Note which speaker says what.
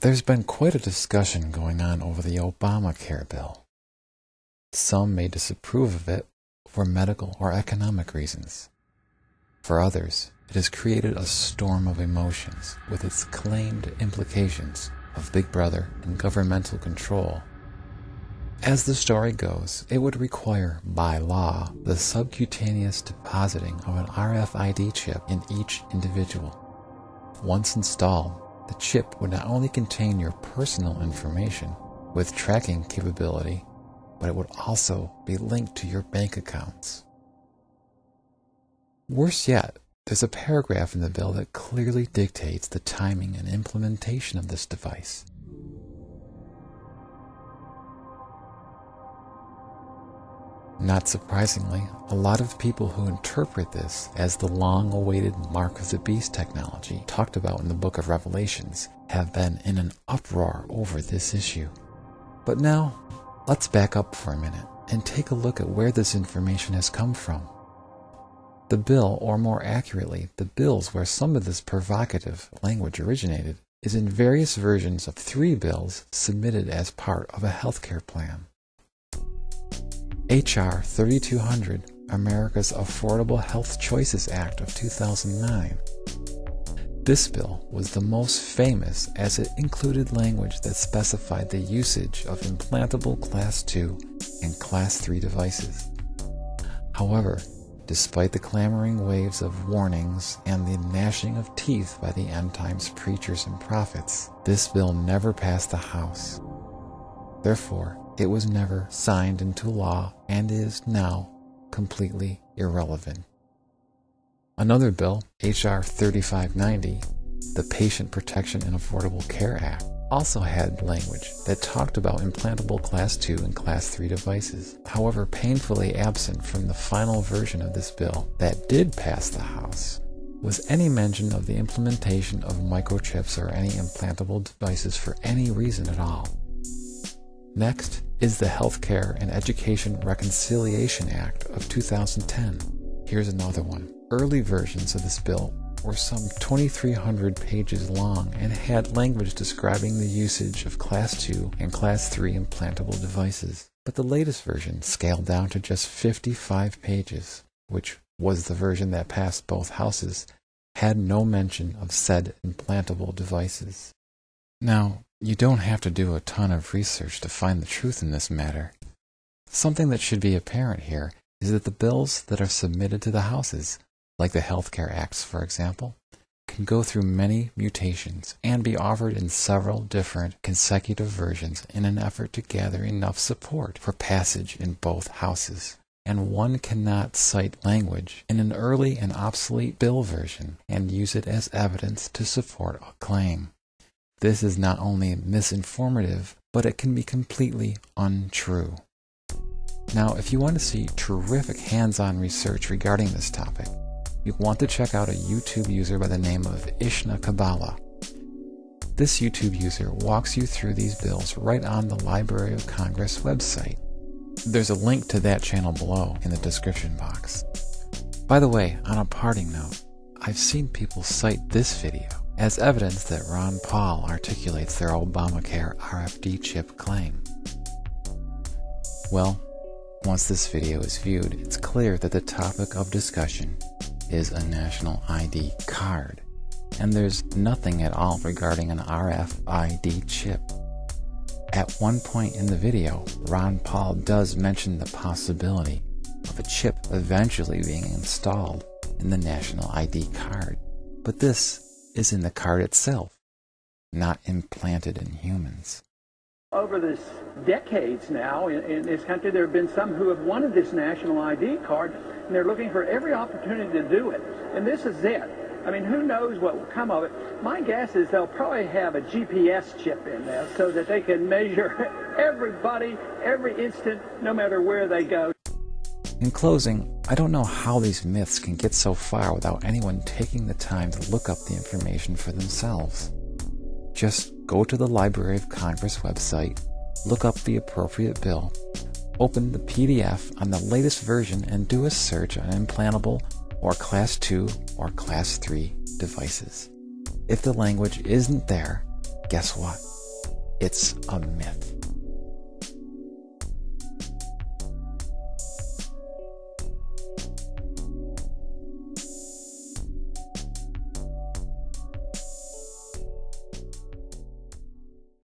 Speaker 1: There's been quite a discussion going on over the Obamacare bill. Some may disapprove of it for medical or economic reasons. For others, it has created a storm of emotions with its claimed implications of Big Brother and governmental control. As the story goes, it would require, by law, the subcutaneous depositing of an RFID chip in each individual. Once installed, the chip would not only contain your personal information with tracking capability, but it would also be linked to your bank accounts. Worse yet, there's a paragraph in the bill that clearly dictates the timing and implementation of this device. Not surprisingly, a lot of people who interpret this as the long-awaited Mark of the Beast technology talked about in the book of Revelations have been in an uproar over this issue. But now, let's back up for a minute and take a look at where this information has come from. The bill, or more accurately, the bills where some of this provocative language originated, is in various versions of 3 bills submitted as part of a healthcare plan. H.R. 3200, America's Affordable Health Choices Act of 2009. This bill was the most famous as it included language that specified the usage of implantable Class II and Class III devices. However, despite the clamoring waves of warnings and the gnashing of teeth by the end times preachers and prophets, this bill never passed the House. Therefore, it was never signed into law and is now completely irrelevant. Another bill, H.R. 3590, the Patient Protection and Affordable Care Act, also had language that talked about implantable Class II and Class III devices. However, painfully absent from the final version of this bill that did pass the House was any mention of the implementation of microchips or any implantable devices for any reason at all. Next is the Healthcare and Education Reconciliation Act of 2010. Here's another one. Early versions of this bill were some 2,300 pages long and had language describing the usage of Class II and Class III implantable devices. But the latest version scaled down to just 55 pages, which was the version that passed both houses, had no mention of said implantable devices. Now, you don't have to do a ton of research to find the truth in this matter. Something that should be apparent here is that the bills that are submitted to the houses, like the Healthcare Acts for example, can go through many mutations and be offered in several different consecutive versions in an effort to gather enough support for passage in both houses. And one cannot cite language in an early and obsolete bill version and use it as evidence to support a claim. This is not only misinformative, but it can be completely untrue. Now, if you want to see terrific hands-on research regarding this topic, you want to check out a YouTube user by the name of Ishnakabala. This YouTube user walks you through these bills right on the Library of Congress website. There's a link to that channel below in the description box. By the way, on a parting note, I've seen people cite this video as evidence that Ron Paul articulates their Obamacare RFID chip claim. Well, once this video is viewed, it's clear that the topic of discussion is a national ID card, and there's nothing at all regarding an RFID chip. At one point in the video, Ron Paul does mention the possibility of a chip eventually being installed in the national ID card, but this is in the card itself, not implanted in humans.
Speaker 2: Over this decades now in this country, there have been some who have wanted this national ID card, and they're looking for every opportunity to do it. And this is it. I mean, who knows what will come of it? My guess is they'll probably have a GPS chip in there so that they can measure everybody, every instant, no matter where they go.
Speaker 1: In closing, I don't know how these myths can get so far without anyone taking the time to look up the information for themselves. Just go to the Library of Congress website, look up the appropriate bill, open the PDF on the latest version and do a search on implantable or Class II or Class III devices. If the language isn't there, guess what? It's a myth.